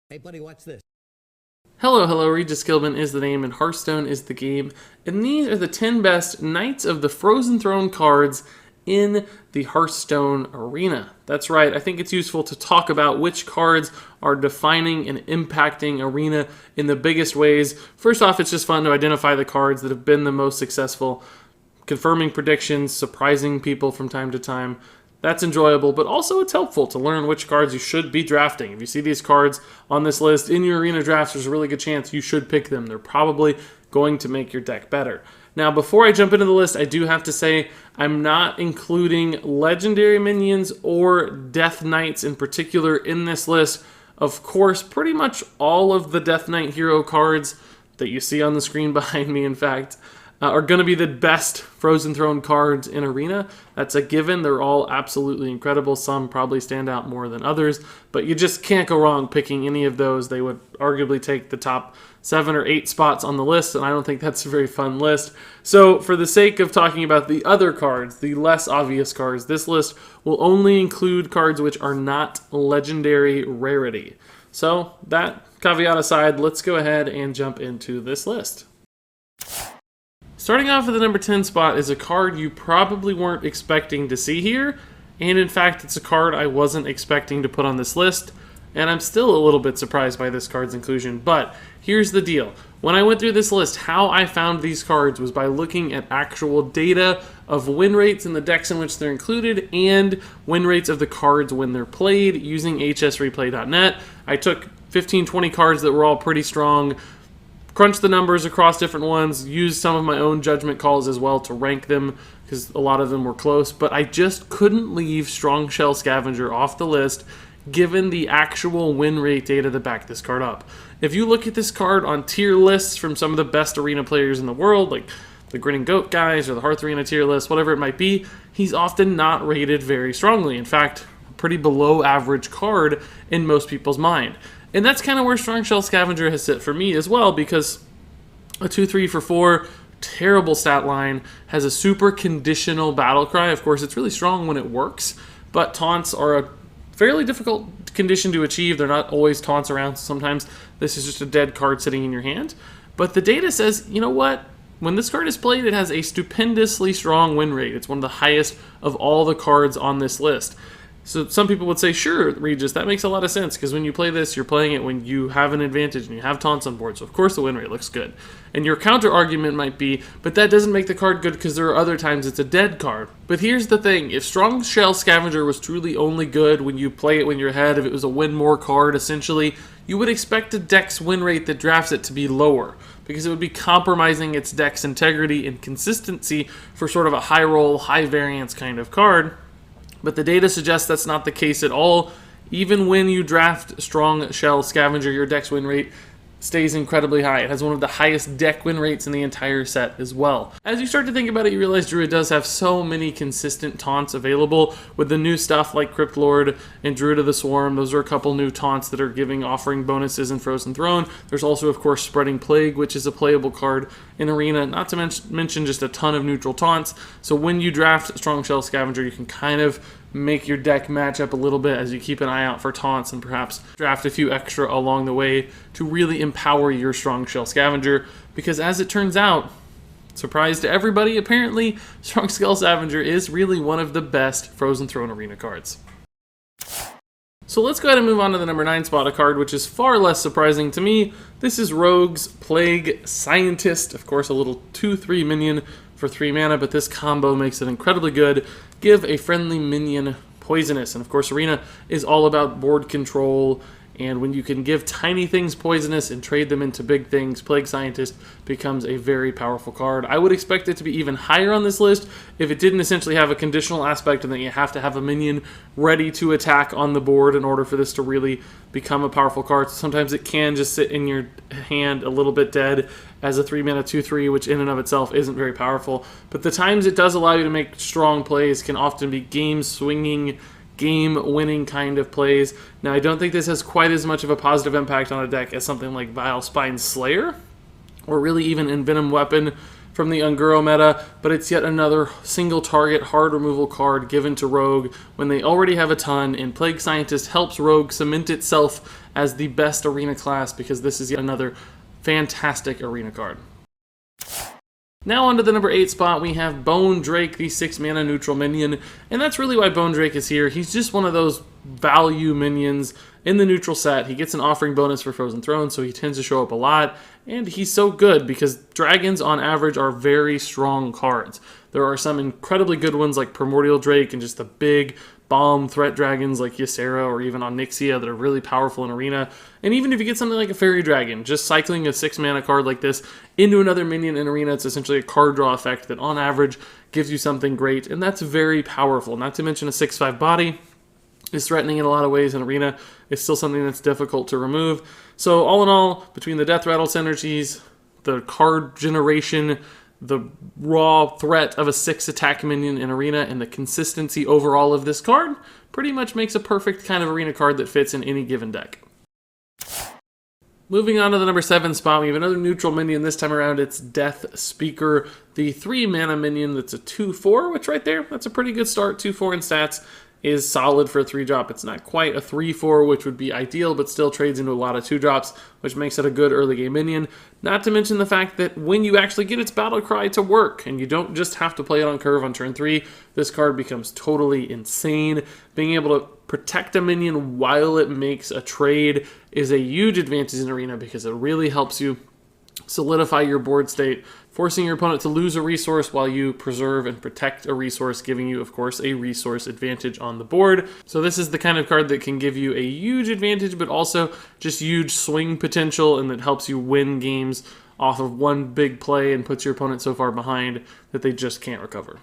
Hey buddy, watch this. Hello, Regis Gilman is the name and Hearthstone is the game, and these are the 10 best Knights of the Frozen Throne cards in the Hearthstone arena. That's right, I think it's useful to talk about which cards are defining and impacting arena in the biggest ways. First off, it's just fun to identify the cards that have been the most successful, confirming predictions, surprising people from time to time. That's enjoyable, but also it's helpful to learn which cards you should be drafting. If you see these cards on this list in your arena drafts, there's a really good chance you should pick them. They're probably going to make your deck better. Now, before I jump into the list, I do have to say I'm not including legendary minions or death knights in particular in this list. Of course, pretty much all of the Death Knight hero cards that you see on the screen behind me, in fact, are going to be the best Frozen Throne cards in Arena. That's a given. They're all absolutely incredible. Some probably stand out more than others, but you just can't go wrong picking any of those. They would arguably take the top 7 or 8 spots on the list, and I don't think that's a very fun list. So for the sake of talking about the other cards, the less obvious cards, this list will only include cards which are not legendary rarity. So that caveat aside, let's go ahead and jump into this list. Starting off at the number 10 spot is a card you probably weren't expecting to see here, and in fact it's a card I wasn't expecting to put on this list, and I'm still a little bit surprised by this card's inclusion. But here's the deal. When I went through this list, how I found these cards was by looking at actual data of win rates in the decks in which they're included and win rates of the cards when they're played using hsreplay.net. I took 15-20 cards that were all pretty strong, crunched the numbers across different ones, used some of my own judgment calls as well to rank them because a lot of them were close, but I just couldn't leave Strong Shell Scavenger off the list given the actual win rate data that back this card up. If you look at this card on tier lists from some of the best arena players in the world, like the Grinning Goat guys or the Hearth Arena tier list, whatever it might be, he's often not rated very strongly. In fact, a pretty below average card in most people's mind. And that's kind of where Strong Shell Scavenger has sit for me as well, because a 2-3 for 4, terrible stat line, has a super conditional battle cry. Of course, it's really strong when it works, but taunts are a fairly difficult condition to achieve. They're not always taunts around, so sometimes this is just a dead card sitting in your hand. But the data says, you know what? When this card is played, it has a stupendously strong win rate. It's one of the highest of all the cards on this list. So some people would say, sure, Regis, that makes a lot of sense, because when you play this, you're playing it when you have an advantage and you have taunts on board, so of course the win rate looks good. And your counter argument might be, but that doesn't make the card good because there are other times it's a dead card. But here's the thing, if Strong Shell Scavenger was truly only good when you play it when you're ahead, if it was a win more card essentially, you would expect a deck's win rate that drafts it to be lower, because it would be compromising its deck's integrity and consistency for sort of a high roll, high variance kind of card. But the data suggests that's not the case at all. Even when you draft Strong Shell Scavenger, your deck's win rate stays incredibly high. It has one of the highest deck win rates in the entire set as well. As you start to think about it, you realize Druid does have so many consistent taunts available with the new stuff like Crypt Lord and Druid of the Swarm. Those are a couple new taunts that are offering bonuses in Frozen Throne. There's also, of course, Spreading Plague, which is a playable card in Arena, not to mention just a ton of neutral taunts. So when you draft Strong Shell Scavenger, you can kind of make your deck match up a little bit as you keep an eye out for taunts and perhaps draft a few extra along the way to really empower your Strong Shell Scavenger, because as it turns out, surprise to everybody, apparently Strong Shell Scavenger is really one of the best Frozen Throne Arena cards. So let's go ahead and move on to the number 9 spot, a card which is far less surprising to me. This is Rogue's Plague Scientist, of course a little 2-3 minion for 3 mana, but this combo makes it incredibly good. Give a friendly minion poisonous, and of course Arena is all about board control, and when you can give tiny things poisonous and trade them into big things, Plague Scientist becomes a very powerful card. I would expect it to be even higher on this list if it didn't essentially have a conditional aspect and that you have to have a minion ready to attack on the board in order for this to really become a powerful card. Sometimes it can just sit in your hand a little bit dead as a 3-mana 2-3, which in and of itself isn't very powerful. But the times it does allow you to make strong plays can often be game-swinging, game-winning kind of plays. Now, I don't think this has quite as much of a positive impact on a deck as something like Vile Spine Slayer, or really even Envenom Weapon from the Unguro meta, but it's yet another single target hard removal card given to Rogue when they already have a ton, and Plague Scientist helps Rogue cement itself as the best arena class because this is yet another fantastic arena card. Now onto the number 8 spot, we have Bone Drake, the 6-mana neutral minion, and that's really why Bone Drake is here. He's just one of those value minions in the neutral set. He gets an offering bonus for Frozen Throne, so he tends to show up a lot, and he's so good because dragons on average are very strong cards. There are some incredibly good ones like Primordial Drake and just the big bomb threat dragons like Ysera or even Onyxia that are really powerful in Arena. And even if you get something like a Fairy Dragon, just cycling a 6-mana card like this into another minion in Arena, it's essentially a card draw effect that on average gives you something great, and that's very powerful. Not to mention a 6/5 body is threatening in a lot of ways in Arena. It's still something that's difficult to remove. So all in all, between the Death Rattle synergies, the card generation, the raw threat of a 6-attack minion in Arena, and the consistency overall of this card pretty much makes a perfect kind of Arena card that fits in any given deck. Moving on to the number 7 spot, we have another neutral minion. This time around, it's Deathspeaker, the 3-mana minion that's a 2/4, which right there, that's a pretty good start. 2/4 in stats is solid for a 3-drop. It's not quite a 3/4, which would be ideal, but still trades into a lot of 2-drops, which makes it a good early game minion. Not to mention the fact that when you actually get its battle cry to work, and you don't just have to play it on curve on turn 3, this card becomes totally insane. Being able to protect a minion while it makes a trade is a huge advantage in Arena because it really helps you solidify your board state, forcing your opponent to lose a resource while you preserve and protect a resource, giving you, of course, a resource advantage on the board. So this is the kind of card that can give you a huge advantage, but also just huge swing potential, and that helps you win games off of one big play and puts your opponent so far behind that they just can't recover.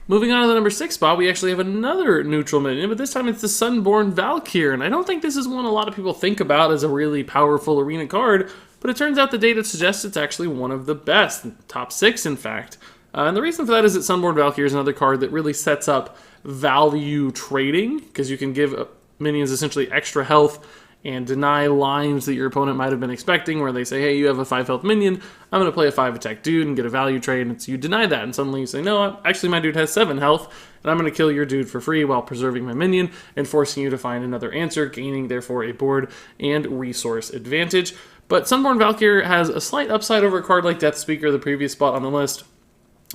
Moving on to the number 6 spot, we actually have another neutral minion, but this time it's the Sunborne Valkyr, and I don't think this is one a lot of people think about as a really powerful Arena card, but it turns out the data suggests it's actually one of the best, top 6 in fact. And the reason for that is that Sunborne Valkyr is another card that really sets up value trading, because you can give minions essentially extra health and deny lines that your opponent might have been expecting, where they say, hey, you have a 5 health minion, I'm going to play a 5-attack dude and get a value trade, and so you deny that, and suddenly you say, no, actually my dude has 7 health, and I'm going to kill your dude for free while preserving my minion and forcing you to find another answer, gaining therefore a board and resource advantage. But Sunborne Valkyr has a slight upside over a card like Deathspeaker, the previous spot on the list,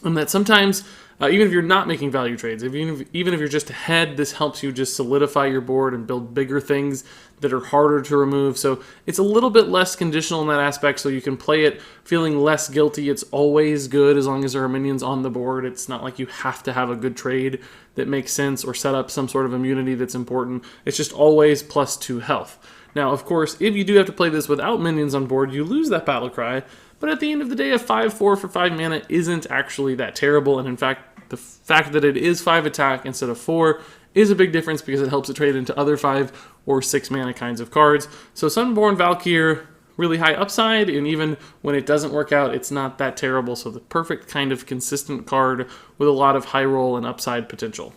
and that sometimes, even if you're not making value trades, even if you're just ahead, this helps you just solidify your board and build bigger things that are harder to remove. So it's a little bit less conditional in that aspect, so you can play it feeling less guilty. It's always good as long as there are minions on the board. It's not like you have to have a good trade that makes sense or set up some sort of immunity that's important. It's just always +2 health. Now, of course, if you do have to play this without minions on board, you lose that battle cry. But at the end of the day, a 5/4 for 5 mana isn't actually that terrible. And in fact, the fact that it is 5 attack instead of 4 is a big difference because it helps it trade into other 5 or 6 mana kinds of cards. So Sunborne Valkyr, really high upside, and even when it doesn't work out, it's not that terrible. So the perfect kind of consistent card with a lot of high roll and upside potential.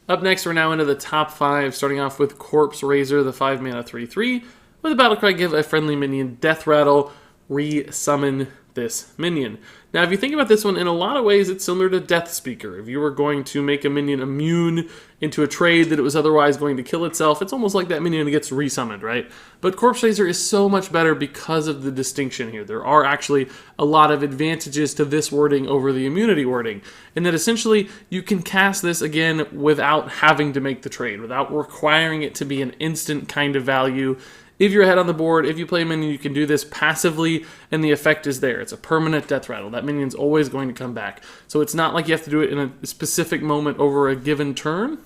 Up next, we're now into the top 5, starting off with Corpseraiser, the 5-mana 3/3. With a battlecry, give a friendly minion Death Rattle, re-summon this minion. Now, if you think about this one, in a lot of ways, it's similar to Deathspeaker. If you were going to make a minion immune into a trade that it was otherwise going to kill itself, it's almost like that minion gets resummoned, right? But Corpseraiser is so much better because of the distinction here. There are actually a lot of advantages to this wording over the immunity wording, in that essentially you can cast this again without having to make the trade, without requiring it to be an instant kind of value. If you're ahead on the board, if you play a minion, you can do this passively, and the effect is there. It's a permanent death rattle. That minion's always going to come back. So it's not like you have to do it in a specific moment over a given turn.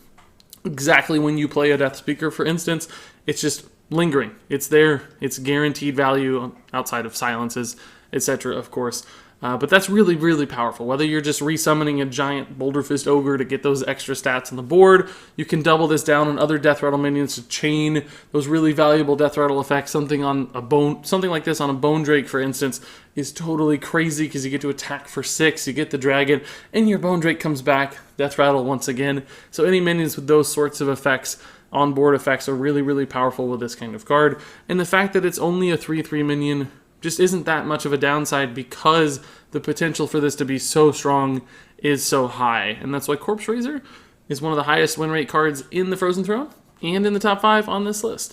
Exactly when you play a Deathspeaker, for instance, it's just lingering. It's there. It's guaranteed value outside of silences, etc., of course. But that's really, really powerful. Whether you're just resummoning a giant Boulder Fist Ogre to get those extra stats on the board, you can double this down on other Death Rattle minions to chain those really valuable Death Rattle effects. Something like this on a Bone Drake, for instance, is totally crazy because you get to attack for 6, you get the dragon, and your Bone Drake comes back, Death Rattle once again. So any minions with those sorts of effects, on-board effects, are really, really powerful with this kind of card. And the fact that it's only a 3/3 minion just isn't that much of a downside because the potential for this to be so strong is so high. And that's why Corpseraiser is one of the highest win rate cards in the Frozen Throne and in the top 5 on this list.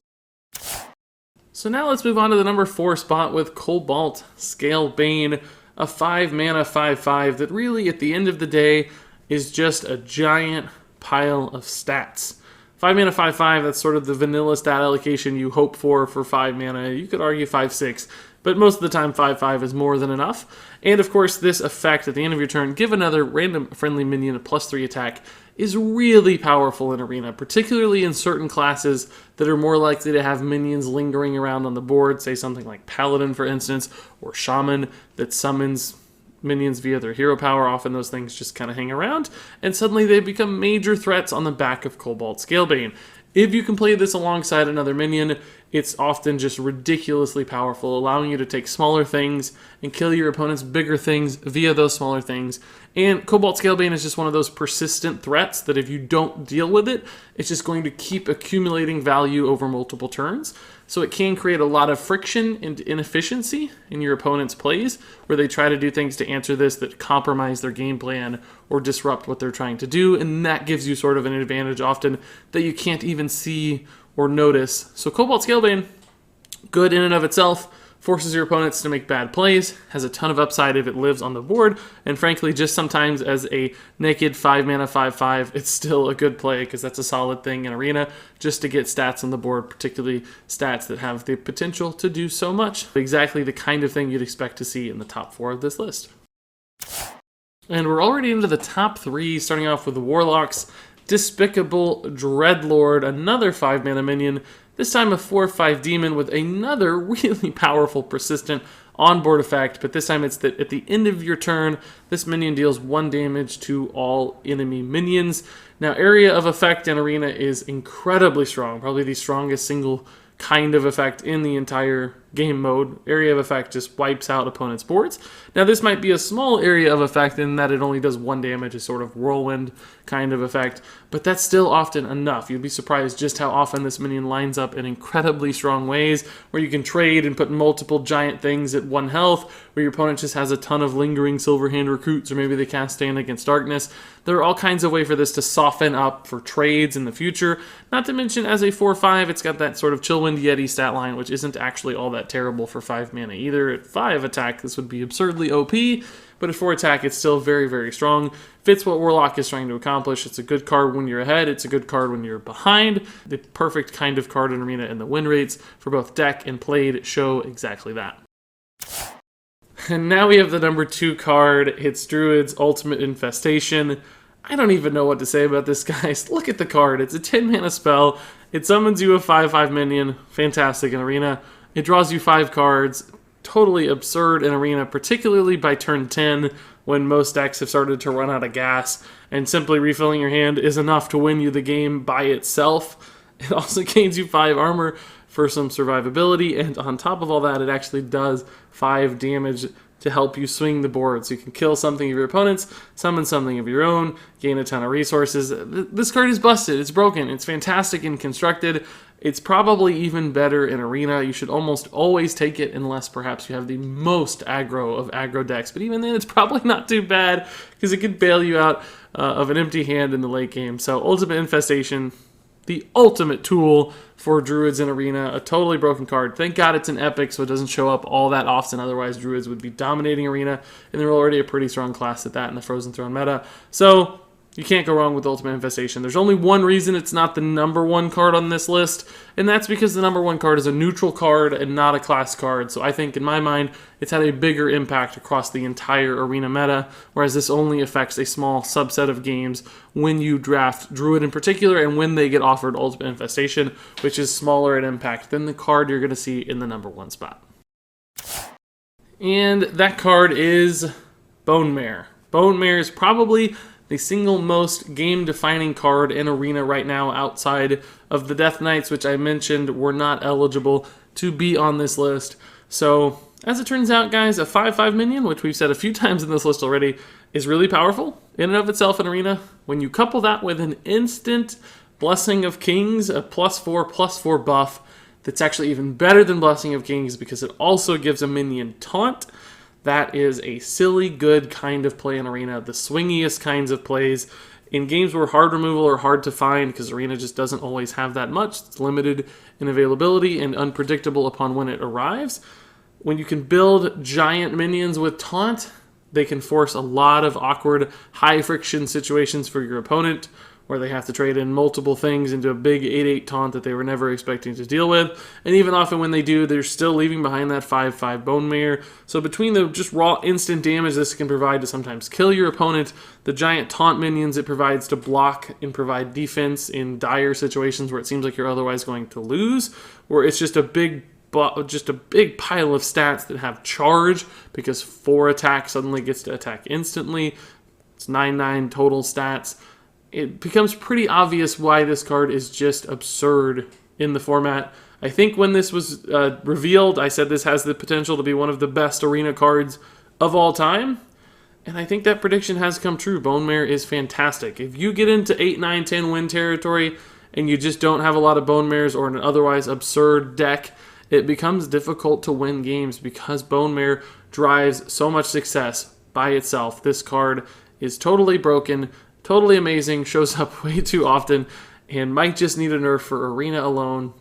So now let's move on to the number 4 spot with Cobalt Scale Bane, a 5-mana 5/5 that really at the end of the day is just a giant pile of stats. 5-mana 5/5, that's sort of the vanilla stat allocation you hope for 5 mana. You could argue 5/6, but most of the time 5/5 is more than enough. And of course, this effect at the end of your turn, give another random friendly minion a +3 attack, is really powerful in Arena, particularly in certain classes that are more likely to have minions lingering around on the board, say something like Paladin, for instance, or Shaman that summons minions via their hero power. Often those things just kind of hang around, and suddenly they become major threats on the back of Cobalt Scalebane. If you can play this alongside another minion, it's often just ridiculously powerful, allowing you to take smaller things and kill your opponent's bigger things via those smaller things. And Cobalt Scalebane is just one of those persistent threats that if you don't deal with it, it's just going to keep accumulating value over multiple turns. So it can create a lot of friction and inefficiency in your opponent's plays, where they try to do things to answer this that compromise their game plan or disrupt what they're trying to do, and that gives you sort of an advantage often that you can't even see or notice. So Cobalt Scalebane, good in and of itself, forces your opponents to make bad plays, has a ton of upside if it lives on the board, and frankly, just sometimes as a naked 5-mana 5/5, it's still a good play because that's a solid thing in Arena, just to get stats on the board, particularly stats that have the potential to do so much. Exactly the kind of thing you'd expect to see in the top 4 of this list. And we're already into the top 3, starting off with the Warlocks. Despicable Dreadlord, another 5-mana minion, this time a 4/5 demon with another really powerful persistent onboard effect, but this time it's that at the end of your turn, this minion deals 1 damage to all enemy minions. Now, area of effect in Arena is incredibly strong, probably the strongest single kind of effect in the entire game mode. Area of effect just wipes out opponents' boards. Now, this might be a small area of effect in that it only does 1 damage, a sort of whirlwind kind of effect, but that's still often enough. You'd be surprised just how often this minion lines up in incredibly strong ways, where you can trade and put multiple giant things at 1 health, where your opponent just has a ton of lingering Silverhand recruits, or maybe they cast Stand Against Darkness. There are all kinds of ways for this to soften up for trades in the future. Not to mention, as a 4/5, it's got that sort of Chillwind Yeti stat line, which isn't actually all that terrible for 5 mana either. At 5 attack, this would be absurdly OP, but at 4 attack, it's still very, very strong. Fits what Warlock is trying to accomplish. It's a good card when you're ahead. It's a good card when you're behind. The perfect kind of card in Arena, and the win rates for both deck and played show exactly that. And now we have the number 2 card. It's Druid's Ultimate Infestation. I don't even know what to say about this, guys. Look at the card. It's a 10-mana spell. It summons you a 5/5 minion. Fantastic in Arena. It draws you 5 cards. Totally absurd in Arena, particularly by turn 10, when most decks have started to run out of gas, and simply refilling your hand is enough to win you the game by itself. It also gains you 5 armor for some survivability, and on top of all that, it actually does 5 damage to help you swing the board. So you can kill something of your opponent's, summon something of your own, gain a ton of resources. This card is busted. It's broken. It's fantastic and constructed. It's probably even better in Arena. You should almost always take it unless perhaps you have the most aggro of aggro decks. But even then, it's probably not too bad because it could bail you out of an empty hand in the late game. So Ultimate Infestation, the ultimate tool for Druids in Arena. A totally broken card. Thank God it's an epic, so it doesn't show up all that often. Otherwise, Druids would be dominating Arena, and they're already a pretty strong class at that in the Frozen Throne meta. So you can't go wrong with Ultimate Infestation. There's only one reason it's not the number 1 card on this list, and that's because the number 1 card is a neutral card and not a class card. So I think, in my mind, it's had a bigger impact across the entire Arena meta, whereas this only affects a small subset of games when you draft Druid in particular, and when they get offered Ultimate Infestation, which is smaller in impact than the card you're going to see in the number 1 spot. And that card is Bone Mare. Bone Mare is probably the single most game-defining card in Arena right now outside of the Death Knights, which I mentioned were not eligible to be on this list. So, as it turns out, guys, a 5/5 minion, which we've said a few times in this list already, is really powerful in and of itself in Arena. When you couple that with an instant Blessing of Kings, a +4/+4 buff, that's actually even better than Blessing of Kings because it also gives a minion taunt. That is a silly good kind of play in Arena, the swingiest kinds of plays. In games where hard removal are hard to find, because Arena just doesn't always have that much, it's limited in availability and unpredictable upon when it arrives. When you can build giant minions with taunt, they can force a lot of awkward, high-friction situations for your opponent, where they have to trade in multiple things into a big 8/8 taunt that they were never expecting to deal with. And even often when they do, they're still leaving behind that 5/5 Bone Mare. So between the just raw instant damage this can provide to sometimes kill your opponent, the giant taunt minions it provides to block and provide defense in dire situations where it seems like you're otherwise going to lose, or it's just a big pile of stats that have charge, because 4 attack suddenly gets to attack instantly. It's 9/9 total stats. It becomes pretty obvious why this card is just absurd in the format. I think when this was revealed, I said this has the potential to be one of the best Arena cards of all time. And I think that prediction has come true. Bone Mare is fantastic. If you get into 8, 9, 10 win territory and you just don't have a lot of Bone Mares or an otherwise absurd deck, it becomes difficult to win games because Bone Mare drives so much success by itself. This card is totally broken, totally amazing, shows up way too often, and might just need a nerf for Arena alone.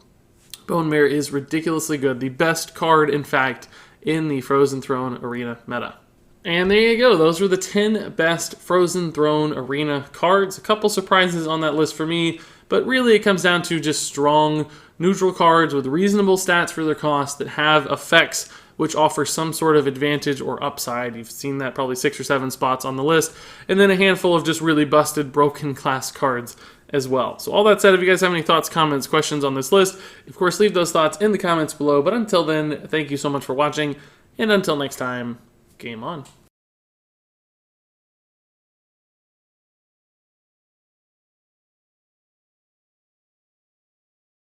Bone Mare is ridiculously good. The best card, in fact, in the Frozen Throne Arena meta. And there you go. Those were the 10 best Frozen Throne Arena cards. A couple surprises on that list for me, but really it comes down to just strong, neutral cards with reasonable stats for their cost that have effects which offer some sort of advantage or upside. You've seen that probably 6 or 7 spots on the list. And then a handful of just really busted, broken class cards as well. So all that said, if you guys have any thoughts, comments, questions on this list, of course, leave those thoughts in the comments below. But until then, thank you so much for watching. And until next time, game on.